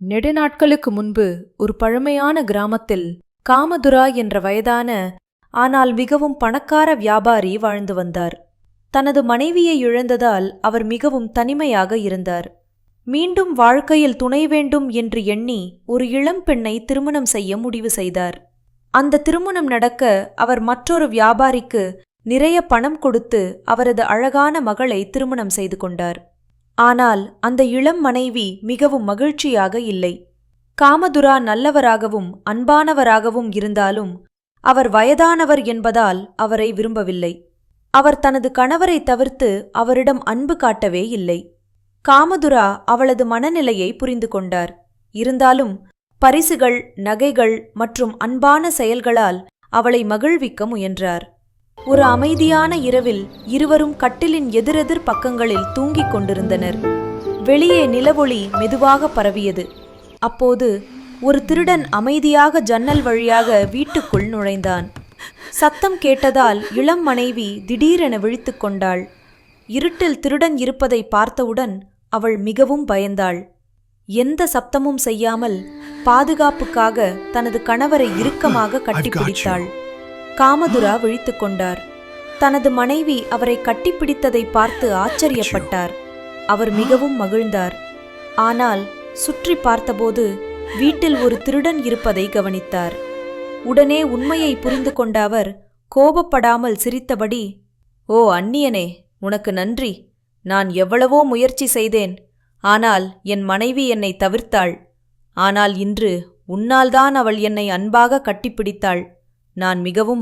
நெடுநாட்களுக்கு முன்பு ஒரு பழமையான கிராமத்தில் காமதுரா என்ற வயதான ஆனால் மிகவும் பணக்கார வியாபாரி வாழ்ந்து வந்தார். தனது மனைவியை இழந்ததால் அவர் மிகவும் தனிமையாக இருந்தார். மீண்டும் வாழ்க்கையில் துணை வேண்டும் என்று எண்ணி ஒரு இளம் பெண்ணை திருமணம் செய்ய முடிவு செய்தார். அந்த திருமணம் நடக்க அவர் மற்றொரு வியாபாரிக்கு நிறைய பணம் கொடுத்து அவரது அழகான மகளை திருமணம் செய்து கொண்டார். ஆனால் அந்த இளம் மனைவி மிகவும் மகிழ்ச்சியாக இல்லை. காமதுரா நல்லவராகவும் அன்பானவராகவும் இருந்தாலும் அவர் வயதானவர் என்பதால் அவரை விரும்பவில்லை. அவர் தனது கணவரை தவிர்த்து அவரிடம் அன்பு காட்டவே இல்லை. காமதுரா அவளது மனநிலையை புரிந்து கொண்டார். இருந்தாலும் பரிசுகள், நகைகள் மற்றும் அன்பான செயல்களால் அவளை மகிழ்விக்க முயன்றார். ஒரு அமைதியான இரவில் இருவரும் கட்டிலின் எதிரெதிர் பக்கங்களில் தூங்கிக் கொண்டிருந்தனர். வெளியே நிலவொளி மெதுவாக பரவியது. அப்போது ஒரு திருடன் அமைதியாக ஜன்னல் வழியாக வீட்டுக்குள் நுழைந்தான். சத்தம் கேட்டதால் இளம் மனைவி திடீரென விழித்துக் கொண்டாள். இருட்டில் திருடன் இருப்பதை பார்த்தவுடன் அவள் மிகவும் பயந்தாள். எந்த சப்தமும் செய்யாமல் பாதுகாப்புக்காக தனது கணவரை இறுக்கமாக கட்டிப்பிடித்தாள். காமதுரா விழித்துக் கொண்டார். தனது மனைவி அவரை கட்டிப்பிடித்ததை பார்த்து ஆச்சரியப்பட்டார். அவர் மிகவும் மகிழ்ந்தார். ஆனால் சுற்றி பார்த்தபோது வீட்டில் ஒரு திருடன் இருப்பதை கவனித்தார். உடனே உண்மையை புரிந்து கொண்ட அவர் கோபப்படாமல் சிரித்தபடி, "ஓ அந்நியனே, உனக்கு நன்றி. நான் எவ்வளவோ முயற்சி செய்தேன். ஆனால் என் மனைவி என்னை தவிர்த்தாள். ஆனால் இன்று உன்னால்தான் அவள் என்னை அன்பாக கட்டிப்பிடித்தாள். நான் மிகவும்